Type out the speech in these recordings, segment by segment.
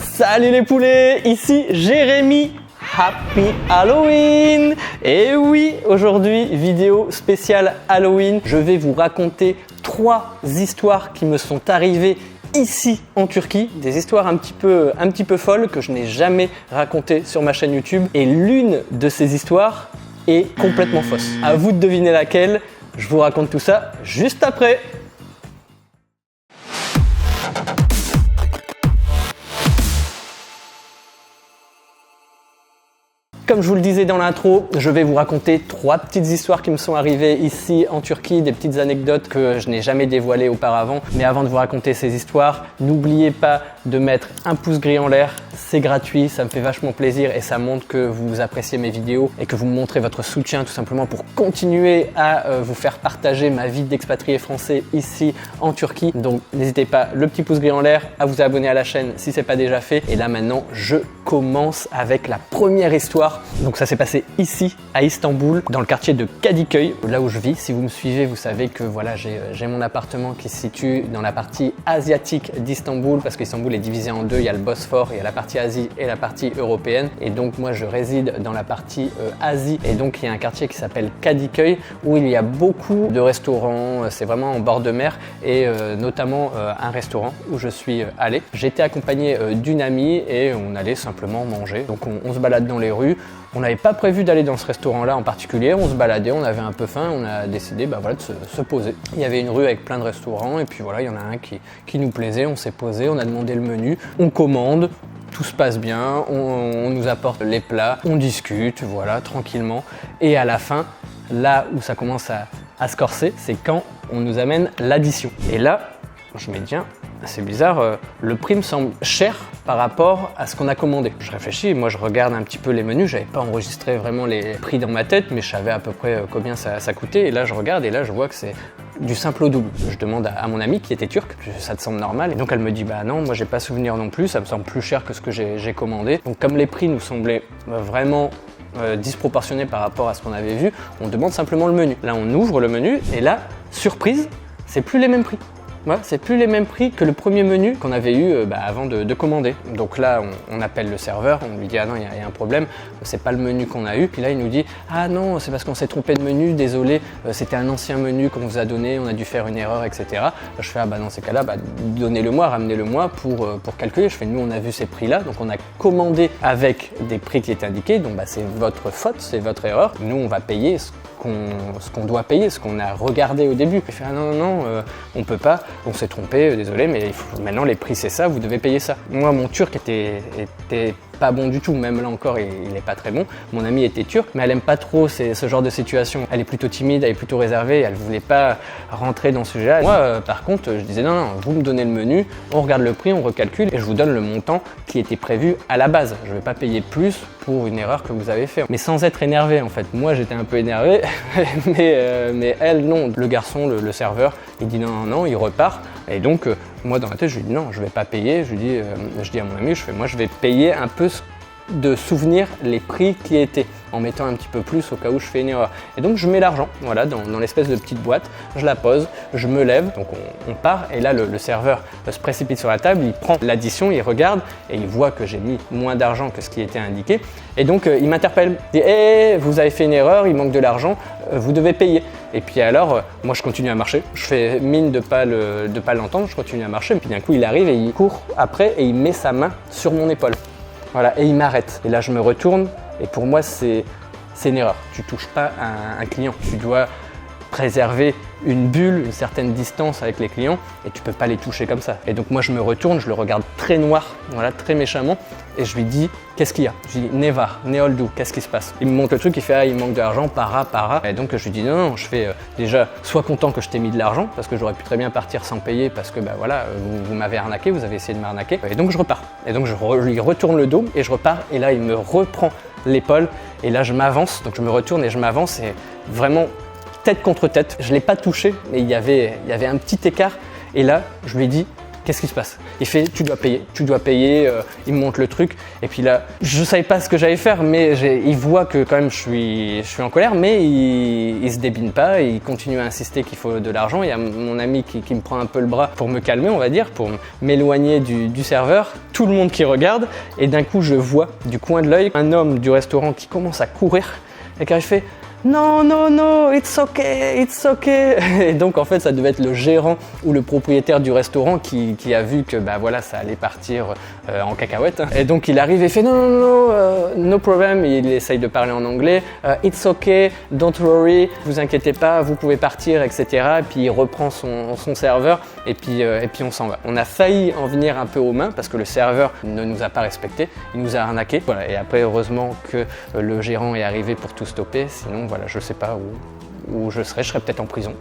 Salut les poulets, ici Jérémy. Happy Halloween! Et oui, aujourd'hui, vidéo spéciale Halloween. Je vais vous raconter 3 histoires qui me sont arrivées ici en Turquie. Des histoires un petit peu folles que je n'ai jamais racontées sur ma chaîne YouTube. Et l'une de ces histoires est complètement fausse. À vous de deviner laquelle. Je vous raconte tout ça juste après. Comme je vous le disais dans l'intro, je vais vous raconter 3 petites histoires qui me sont arrivées ici en Turquie, des petites anecdotes que je n'ai jamais dévoilées auparavant. Mais avant de vous raconter ces histoires, n'oubliez pas de mettre un pouce gris en l'air, c'est gratuit, ça me fait vachement plaisir et ça montre que vous appréciez mes vidéos et que vous me montrez votre soutien tout simplement pour continuer à vous faire partager ma vie d'expatrié français ici en Turquie. Donc n'hésitez pas, le petit pouce gris en l'air, à vous abonner à la chaîne si ce n'est pas déjà fait. Et là maintenant, je commence avec la première histoire. Donc ça s'est passé ici à Istanbul, dans le quartier de Kadıköy, là où je vis. Si vous me suivez, vous savez que voilà, j'ai mon appartement qui se situe dans la partie asiatique d'Istanbul, parce qu'Istanbul est divisé en deux. Il y a le Bosphore, il y a la partie Asie et la partie européenne. Et donc moi je réside dans la partie Asie. Et donc il y a un quartier qui s'appelle Kadıköy où il y a beaucoup de restaurants. C'est vraiment en bord de mer et notamment un restaurant où je suis allé. J'étais accompagné d'une amie et on allait simplement manger. Donc on se balade dans les rues. On n'avait pas prévu d'aller dans ce restaurant-là en particulier, on se baladait, on avait un peu faim, on a décidé de se poser. Il y avait une rue avec plein de restaurants et puis voilà, il y en a un qui nous plaisait, on s'est posé, on a demandé le menu, on commande, tout se passe bien, on nous apporte les plats, on discute, voilà, tranquillement. Et à la fin, là où ça commence à se corser, c'est quand on nous amène l'addition. Et là, je me dis, tiens, c'est bizarre, le prix me semble cher par rapport à ce qu'on a commandé. Je réfléchis, moi je regarde un petit peu les menus, j'avais pas enregistré vraiment les prix dans ma tête, mais je savais à peu près combien ça coûtait. Et là je regarde et là je vois que c'est du simple au double. Je demande à mon amie qui était turque, ça te semble normal? Et donc elle me dit, bah non, moi j'ai pas souvenir non plus, ça me semble plus cher que ce que j'ai commandé. Donc comme les prix nous semblaient vraiment disproportionnés par rapport à ce qu'on avait vu, on demande simplement le menu. Là on ouvre le menu et là, surprise, c'est plus les mêmes prix. Ouais, c'est plus les mêmes prix que le premier menu qu'on avait eu avant de commander. Donc là, on appelle le serveur, on lui dit ah non, il y a un problème, c'est pas le menu qu'on a eu. Puis là, il nous dit ah non, c'est parce qu'on s'est trompé de menu, désolé, c'était un ancien menu qu'on vous a donné, on a dû faire une erreur, etc. Je fais ah bah dans ces cas-là, donnez-le-moi, ramenez-le-moi pour calculer. Je fais nous, on a vu ces prix-là, donc on a commandé avec des prix qui étaient indiqués, donc c'est votre faute, c'est votre erreur. Nous, on va payer ce qu'on doit payer, ce qu'on a regardé au début. Il fait ah non, on peut pas, on s'est trompé, désolé, mais maintenant les prix c'est ça, vous devez payer ça. Moi mon turc était pas bon du tout, même là encore il est pas très bon. Mon amie était turque, mais elle aime pas trop ce genre de situation. Elle est plutôt timide, elle est plutôt réservée, elle voulait pas rentrer dans ce sujet-là. Moi par contre je disais non, vous me donnez le menu, on regarde le prix, on recalcule et je vous donne le montant qui était prévu à la base. Je vais pas payer plus pour une erreur que vous avez fait, mais sans être énervé en fait. Moi j'étais un peu énervé, mais elle non. Le garçon, le serveur, il dit non, il repart. Et donc moi dans ma tête je lui dis non, je vais pas payer. Je dis à mon ami, moi je vais payer un peu de souvenir les prix qui étaient, en mettant un petit peu plus au cas où je fais une erreur. Et donc je mets l'argent, voilà, dans l'espèce de petite boîte, je la pose, je me lève, donc on part, et là le serveur se précipite sur la table, il prend l'addition, il regarde, et il voit que j'ai mis moins d'argent que ce qui était indiqué, et donc il m'interpelle, il dit hey, vous avez fait une erreur, il manque de l'argent, vous devez payer. Et puis alors, moi je continue à marcher, je fais mine de pas l'entendre, je continue à marcher, et puis d'un coup il arrive et il court après, et il met sa main sur mon épaule. Voilà, et il m'arrête. Et là, je me retourne et pour moi, c'est une erreur. Tu ne touches pas un client. Tu dois préserver une bulle, une certaine distance avec les clients et tu ne peux pas les toucher comme ça. Et donc moi, je me retourne, je le regarde très noir, voilà, très méchamment et je lui dis qu'est-ce qu'il y a? Je lui dis Neva, Neoldu, qu'est-ce qui se passe? Il me montre le truc, il fait ah, il manque de l'argent, para. Et donc je lui dis non, je fais déjà sois content que je t'ai mis de l'argent parce que j'aurais pu très bien partir sans payer parce que voilà, vous m'avez arnaqué, vous avez essayé de m'arnaquer. Et donc je repars. Et donc je lui retourne le dos et je repars et là il me reprend l'épaule et là je m'avance, donc je me retourne et je m'avance et vraiment tête contre tête. Je ne l'ai pas touché, mais il y avait un petit écart. Et là, je lui ai dit, qu'est-ce qui se passe? Il fait, tu dois payer, il me montre le truc. Et puis là, je savais pas ce que j'allais faire, mais il voit que quand même je suis en colère, mais il se débine pas, il continue à insister qu'il faut de l'argent. Il y a mon ami qui me prend un peu le bras pour me calmer, on va dire, pour m'éloigner du serveur. Tout le monde qui regarde, et d'un coup, je vois du coin de l'œil un homme du restaurant qui commence à courir et qui fait non, non, non, it's okay, it's okay. Et donc en fait ça devait être le gérant ou le propriétaire du restaurant qui a vu que bah voilà ça allait partir en cacahuète. Et donc il arrive et fait non, non, non, no problem. Il essaye de parler en anglais, it's okay, don't worry, vous inquiétez pas, vous pouvez partir, etc. Et puis il reprend son serveur et puis on s'en va. On a failli en venir un peu aux mains parce que le serveur ne nous a pas respecté, il nous a arnaqué. Voilà. Et après heureusement que le gérant est arrivé pour tout stopper, sinon voilà, je sais pas où je serais peut-être en prison.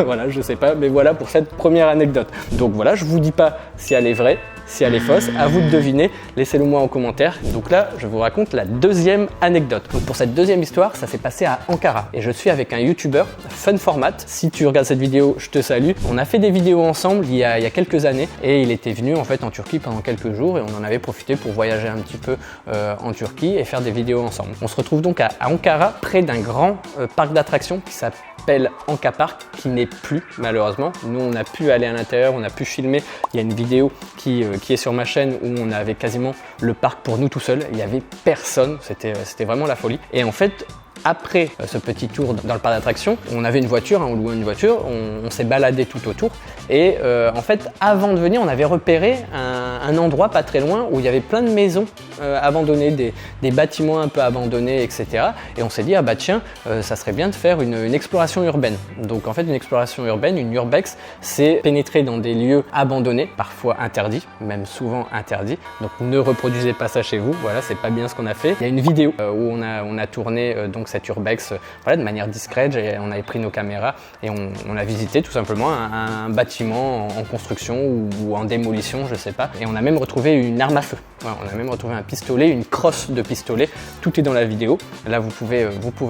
Voilà, je sais pas, mais voilà pour cette première anecdote. Donc voilà, je vous dis pas si elle est vraie, si elle est fausse, à vous de deviner, laissez-le moi en commentaire. Donc là, je vous raconte la deuxième anecdote. Donc pour cette deuxième histoire, ça s'est passé à Ankara et je suis avec un youtubeur, Fun Format. Si tu regardes cette vidéo, je te salue. On a fait des vidéos ensemble il y a quelques années et il était venu en fait en Turquie pendant quelques jours et on en avait profité pour voyager un petit peu en Turquie et faire des vidéos ensemble. On se retrouve donc à Ankara, près d'un grand parc d'attractions qui s'appelle Anka Park, qui n'est plus malheureusement. Nous on a pu aller à l'intérieur, on a pu filmer. Il y a une vidéo qui est sur ma chaîne où on avait quasiment le parc pour nous tout seuls. Il n'y avait personne, c'était vraiment la folie. Et en fait, après ce petit tour dans le parc d'attractions, on avait une voiture, on louait une voiture, on s'est baladé tout autour et en fait avant de venir on avait repéré un endroit pas très loin où il y avait plein de maisons abandonnées, des bâtiments un peu abandonnés, etc. Et on s'est dit ah bah tiens ça serait bien de faire une exploration urbaine. Donc en fait une exploration urbaine, une urbex, c'est pénétrer dans des lieux abandonnés, parfois interdits, même souvent interdits. Donc ne reproduisez pas ça chez vous, voilà c'est pas bien ce qu'on a fait. Il y a une vidéo où on a tourné donc cette urbex voilà, de manière discrète, on avait pris nos caméras et on a visité tout simplement un bâtiment en construction ou en démolition, je sais pas. Et on a même retrouvé une arme à feu. Voilà, on a même retrouvé un pistolet, une crosse de pistolet. Tout est dans la vidéo. Là, vous pouvez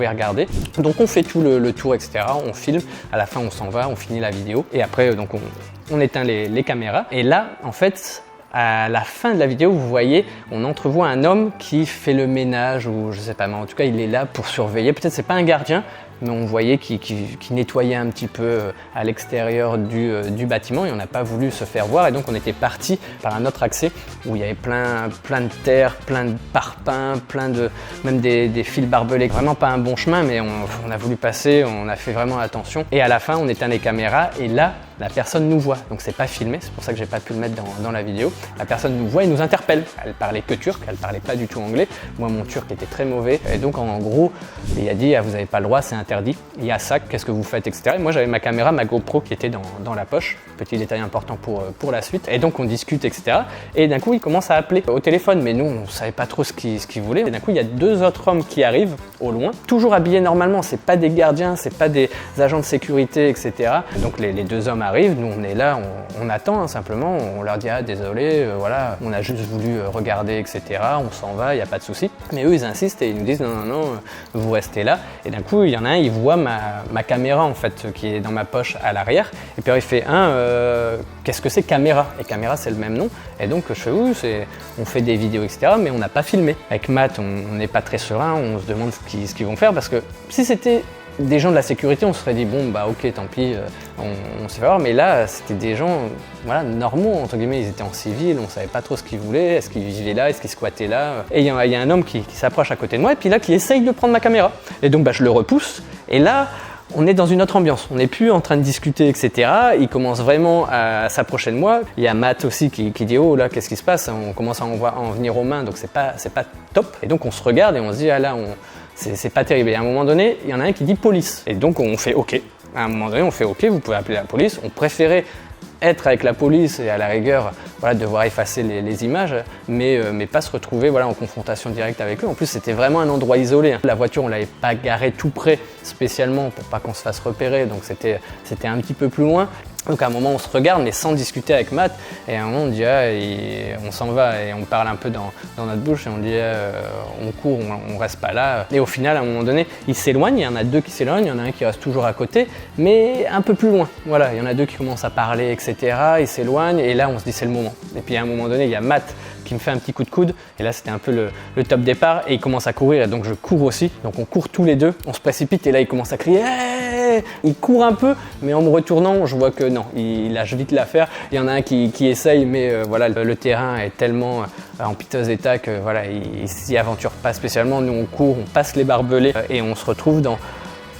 regarder. Donc, on fait tout le tour, etc. On filme. À la fin, on s'en va, on finit la vidéo. Et après, donc, on éteint les caméras. Et là, en fait, à la fin de la vidéo, vous voyez, on entrevoit un homme qui fait le ménage ou je sais pas, mais en tout cas, il est là pour surveiller. Peut-être c'est pas un gardien, mais on voyait qu'il nettoyait un petit peu à l'extérieur du bâtiment et on n'a pas voulu se faire voir. Et donc, on était parti par un autre accès où il y avait plein de terre, plein de parpaings, même des fils barbelés. Vraiment pas un bon chemin, mais on a voulu passer, on a fait vraiment attention. Et à la fin, on éteint les caméras et là, la personne nous voit, donc c'est pas filmé, c'est pour ça que j'ai pas pu le mettre dans la vidéo. La personne nous voit et nous interpelle. Elle parlait que turc, elle parlait pas du tout anglais. Moi mon turc était très mauvais et donc en gros il a dit ah, vous n'avez pas le droit, c'est interdit. Il y a ça, qu'est-ce que vous faites, etc. Et moi j'avais ma caméra, ma GoPro qui était dans la poche. Petit détail important pour la suite. Et donc on discute, etc. Et d'un coup il commence à appeler au téléphone, mais nous on savait pas trop ce qu'il voulait. Et d'un coup il y a deux autres hommes qui arrivent au loin, toujours habillés normalement. C'est pas des gardiens, c'est pas des agents de sécurité, etc. Et donc les deux hommes arrivent, nous on est là, on attend hein, simplement, on leur dit ah désolé, voilà, on a juste voulu regarder, etc. On s'en va, il n'y a pas de souci. Mais eux ils insistent et ils nous disent non, vous restez là. Et d'un coup il y en a un, il voit ma caméra en fait qui est dans ma poche à l'arrière. Et puis il fait qu'est-ce que c'est caméra? Et caméra c'est le même nom. Et donc je fais oui, on fait des vidéos, etc. Mais on n'a pas filmé. Avec Matt, on n'est pas très serein, on se demande ce qu'ils vont faire parce que si c'était des gens de la sécurité, on se serait dit bon bah ok tant pis, on s'est fait voir, mais là c'était des gens voilà, normaux entre guillemets, ils étaient en civil, on savait pas trop ce qu'ils voulaient, est-ce qu'ils vivaient là, est-ce qu'ils squattaient là, et il y a un homme qui s'approche à côté de moi et puis là qui essaye de prendre ma caméra, et donc bah, je le repousse, et là on est dans une autre ambiance, on n'est plus en train de discuter, etc. Il commence vraiment à s'approcher de moi. Il y a Matt aussi qui dit oh là qu'est-ce qui se passe, on commence à en venir aux mains, donc c'est pas top, et donc on se regarde et on se dit ah là c'est pas terrible. Et à un moment donné, il y en a un qui dit police. Et donc on fait OK. À un moment donné, on fait OK, vous pouvez appeler la police. On préférait être avec la police et à la rigueur voilà, devoir effacer les images, mais pas se retrouver voilà, en confrontation directe avec eux. En plus, c'était vraiment un endroit isolé. Hein. La voiture, on l'avait pas garée tout près spécialement pour pas qu'on se fasse repérer, donc c'était un petit peu plus loin. Donc à un moment on se regarde mais sans discuter avec Matt et à un moment on dit on s'en va et on parle un peu dans notre bouche et on dit on court, on reste pas là. Et au final à un moment donné ils s'éloignent, il y en a deux qui s'éloignent, il y en a un qui reste toujours à côté mais un peu plus loin. Voilà, il y en a deux qui commencent à parler etc. Ils s'éloignent et là on se dit c'est le moment. Et puis à un moment donné il y a Matt qui me fait un petit coup de coude et là c'était un peu le top départ et il commence à courir et donc je cours aussi. Donc on court tous les deux, on se précipite et là il commence à crier hey! Il court un peu mais en me retournant je vois que non, il lâche vite l'affaire. Il y en a un qui essaye mais voilà le terrain est tellement en piteux état que voilà il s'y aventure pas spécialement. Nous on court, on passe les barbelés et on se retrouve dans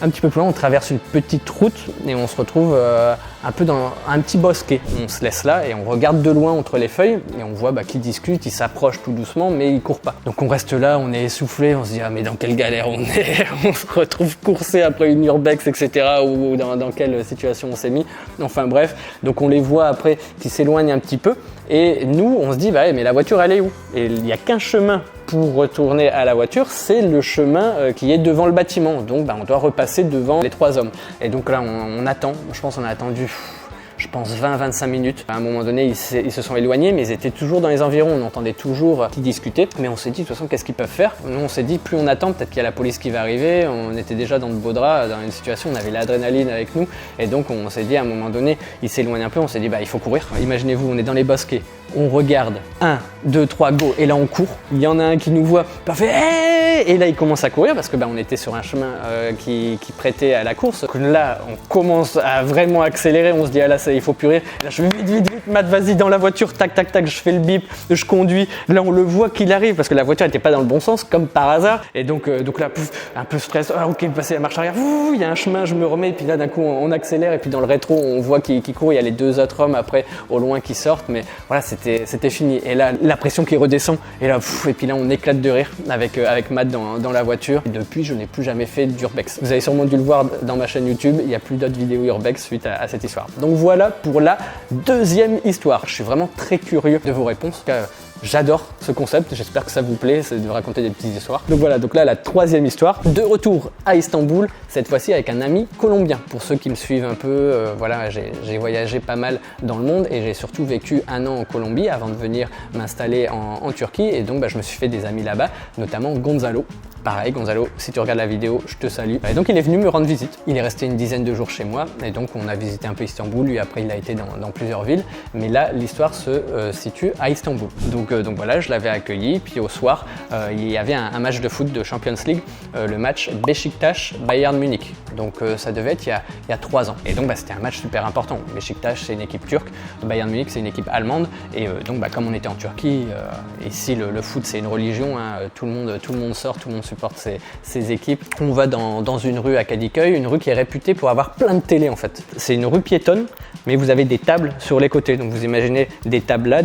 un petit peu plus loin, on traverse une petite route et on se retrouve un peu dans un petit bosquet. On se laisse là et on regarde de loin entre les feuilles et on voit qu'ils discutent, ils s'approchent tout doucement mais ils courent pas. Donc on reste là, on est essoufflé, on se dit ah mais dans quelle galère on est. On se retrouve coursé après une urbex etc. ou dans quelle situation on s'est mis. Enfin bref, donc on les voit après qui s'éloignent un petit peu et nous on se dit mais la voiture elle est où? Et il n'y a qu'un chemin pour retourner à la voiture, c'est le chemin qui est devant le bâtiment. Donc on doit repasser devant les trois hommes. Et donc là on attend, je pense qu'on a attendu 20-25 minutes. À un moment donné, ils se sont éloignés, mais ils étaient toujours dans les environs. On entendait toujours qu'ils discutaient. Mais on s'est dit, de toute façon, qu'est-ce qu'ils peuvent faire? Nous, on s'est dit, plus on attend, peut-être qu'il y a la police qui va arriver. On était déjà dans de beaux draps, dans une situation, on avait l'adrénaline avec nous. Et donc, on s'est dit, à un moment donné, ils s'éloignent un peu. On s'est dit, il faut courir. Imaginez-vous, on est dans les bosquets. On regarde 1, 2, 3, go. Et là, on court. Il y en a un qui nous voit. Fait hey! Et là, il commence à courir parce que on était sur un chemin qui prêtait à la course. Donc là, on commence à vraiment accélérer. On se dit, ah là, il faut plus rire. Là, je fais vite, Matt, vas-y dans la voiture. Tac, tac, tac. Je fais le bip. Je conduis. Là, on le voit qu'il arrive parce que la voiture n'était pas dans le bon sens, comme par hasard. Et donc là, pouf, un peu stress. Ah, ok, passer la marche arrière. Il y a un chemin, je me remets. Et puis là, d'un coup, on accélère. Et puis dans le rétro, on voit qu'il court. Il y a les deux autres hommes après au loin qui sortent. Mais voilà, c'était fini. Et là, la pression qui redescend. Et là, et puis là, on éclate de rire avec Matt dans la voiture. Et depuis, je n'ai plus jamais fait d'urbex. Vous avez sûrement dû le voir dans ma chaîne YouTube. Il n'y a plus d'autres vidéos urbex suite à cette histoire. Donc voilà pour la deuxième histoire. Je suis vraiment très curieux de vos réponses. J'adore ce concept, j'espère que ça vous plaît, c'est de raconter des petites histoires. Donc voilà, donc là la troisième histoire, de retour à Istanbul, cette fois-ci avec un ami colombien. Pour ceux qui me suivent un peu, voilà, j'ai voyagé pas mal dans le monde et j'ai surtout vécu 1 an en Colombie avant de venir m'installer en Turquie. Et donc je me suis fait des amis là-bas, notamment Gonzalo. Pareil, Gonzalo, si tu regardes la vidéo, je te salue. Et donc il est venu me rendre visite. Il est resté une dizaine de jours chez moi et donc on a visité un peu Istanbul. Lui après il a été dans plusieurs villes, mais là l'histoire se situe à Istanbul. Donc voilà, je l'avais accueilli. Puis au soir, il y avait un match de foot de Champions League, le match Beşiktaş-Bayern Munich. Donc ça devait être il y a 3 ans. Et donc c'était un match super important. Beşiktaş c'est une équipe turque, Bayern Munich c'est une équipe allemande. Et donc comme on était en Turquie, ici le foot c'est une religion, hein, tout le monde sort, tout le monde supporte ses équipes. On va dans une rue à Kadıköy, une rue qui est réputée pour avoir plein de télé en fait. C'est une rue piétonne, mais vous avez des tables sur les côtés. Donc vous imaginez des tables là,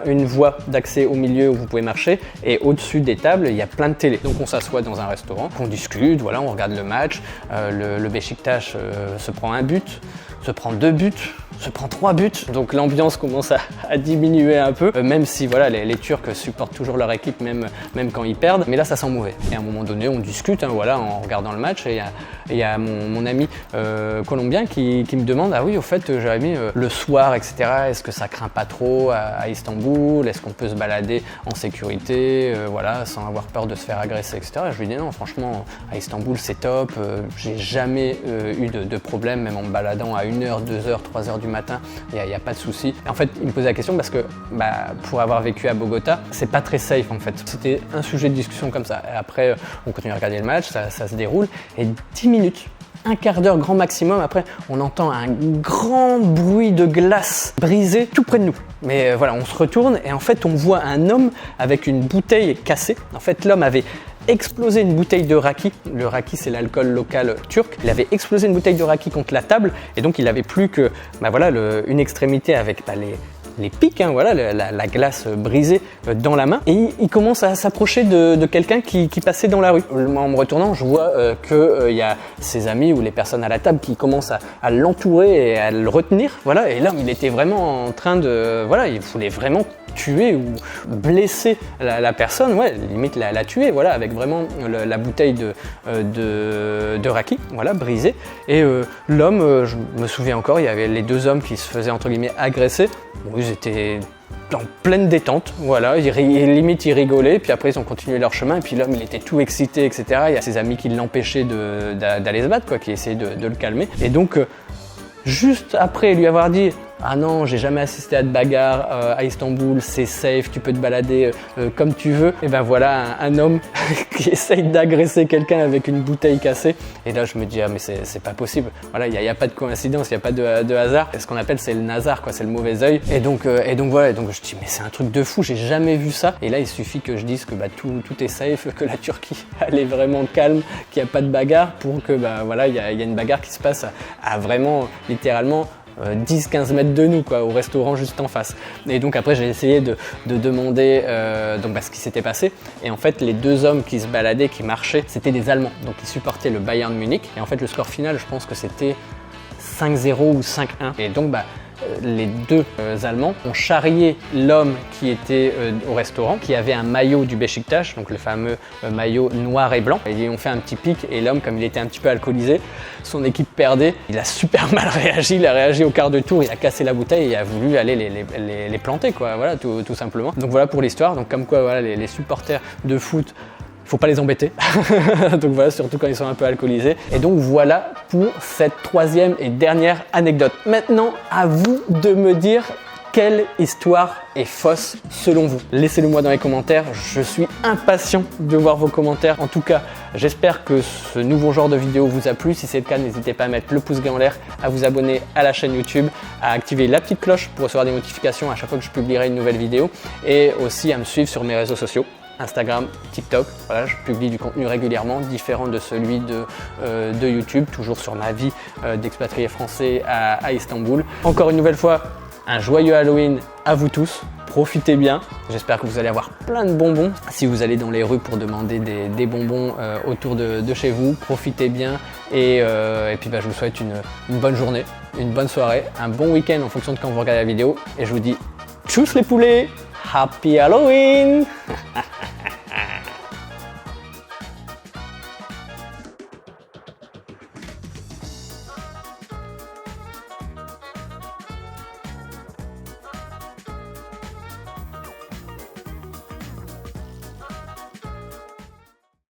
une voie d'accès au milieu où vous pouvez marcher et au-dessus des tables il y a plein de télé. Donc on s'assoit dans un restaurant, on discute, voilà, on regarde le match, le Beşiktaş se prend 1 but, se prend 2 buts, se prend 3 buts, donc l'ambiance commence à diminuer un peu, même si voilà, les Turcs supportent toujours leur équipe même quand ils perdent, mais là ça sent mauvais. Et à un moment donné on discute, hein, voilà, en regardant le match et il y a mon ami colombien qui me demande ah oui au fait Jérémy, le soir etc, est-ce que ça craint pas trop à Istanbul, est-ce qu'on peut se balader en sécurité, voilà, sans avoir peur de se faire agresser etc. Et je lui dis non, franchement à Istanbul c'est top, j'ai jamais eu de problème, même en me baladant à 1h, 2h, 3h du matin, il n'y a pas de souci. En fait, il me posait la question parce que pour avoir vécu à Bogota, c'est pas très safe en fait. C'était un sujet de discussion comme ça. Et après, on continue à regarder le match, ça se déroule, et 10 minutes, un quart d'heure grand maximum, après on entend un grand bruit de glace brisée tout près de nous. Mais voilà, on se retourne et en fait on voit un homme avec une bouteille cassée. En fait l'homme avait explosé une bouteille de raki. Le raki c'est l'alcool local turc. Il avait explosé une bouteille de raki contre la table et donc il avait plus que voilà, une extrémité avec les pics, hein, voilà, la glace brisée dans la main. Et il commence à s'approcher de quelqu'un qui passait dans la rue. En me retournant, je vois qu'il y a ses amis ou les personnes à la table qui commencent à l'entourer et à le retenir. Voilà. Et l'homme, il était vraiment en train de... Voilà, il voulait vraiment tuer ou blesser la personne, ouais, limite la tuer, voilà, avec vraiment la bouteille de raki, voilà, brisée. Et l'homme, je me souviens encore, il y avait les deux hommes qui se faisaient entre guillemets agresser. Bon, ils étaient en pleine détente, voilà, limite ils rigolaient, puis après ils ont continué leur chemin, et puis l'homme il était tout excité, etc. Il y a ses amis qui l'empêchaient d'aller se battre, quoi, qui essayaient de le calmer. Et donc, juste après lui avoir dit « Ah non, j'ai jamais assisté à de bagarre à Istanbul, c'est safe, tu peux te balader comme tu veux », et ben voilà un homme qui essaye d'agresser quelqu'un avec une bouteille cassée. Et là je me dis « Ah mais c'est pas possible, voilà, il n'y a pas de coïncidence, il n'y a pas de hasard. » Ce qu'on appelle c'est le nazar, quoi, c'est le mauvais œil. Et donc voilà, donc je dis « Mais c'est un truc de fou, j'ai jamais vu ça ». Et là il suffit que je dise que bah, tout est safe, que la Turquie elle est vraiment calme, qu'il n'y a pas de bagarre, pour que bah, voilà, il y a une bagarre qui se passe à vraiment littéralement 10-15 mètres de nous, quoi, au restaurant juste en face. Et donc après j'ai essayé de demander ce qui s'était passé. Et en fait les deux hommes qui se baladaient, qui marchaient, c'était des Allemands. Donc ils supportaient le Bayern Munich. Et en fait le score final, je pense que c'était 5-0 ou 5-1. Et donc les deux Allemands ont charrié l'homme qui était au restaurant, qui avait un maillot du Beşiktaş, donc le fameux maillot noir et blanc. Ils ont fait un petit pic et l'homme, comme il était un petit peu alcoolisé, son équipe perdait. Il a super mal réagi, il a réagi au quart de tour, il a cassé la bouteille et il a voulu aller les planter, quoi, voilà, tout simplement. Donc voilà pour l'histoire. Donc comme quoi, voilà, les supporters de foot, faut pas les embêter. Donc voilà, surtout quand ils sont un peu alcoolisés. Et donc voilà pour cette troisième et dernière anecdote. Maintenant, à vous de me dire quelle histoire est fausse selon vous. Laissez-le moi dans les commentaires, je suis impatient de voir vos commentaires. En tout cas, j'espère que ce nouveau genre de vidéo vous a plu. Si c'est le cas, n'hésitez pas à mettre le pouce bleu en l'air, à vous abonner à la chaîne YouTube, à activer la petite cloche pour recevoir des notifications à chaque fois que je publierai une nouvelle vidéo, et aussi à me suivre sur mes réseaux sociaux. Instagram, TikTok, voilà, je publie du contenu régulièrement, différent de celui de YouTube, toujours sur ma vie d'expatrié français à Istanbul. Encore une nouvelle fois, un joyeux Halloween à vous tous, profitez bien, j'espère que vous allez avoir plein de bonbons. Si vous allez dans les rues pour demander des bonbons autour de chez vous, profitez bien, et puis je vous souhaite une bonne journée, une bonne soirée, un bon week-end en fonction de quand vous regardez la vidéo, et je vous dis tchuss les poulets, Happy Halloween.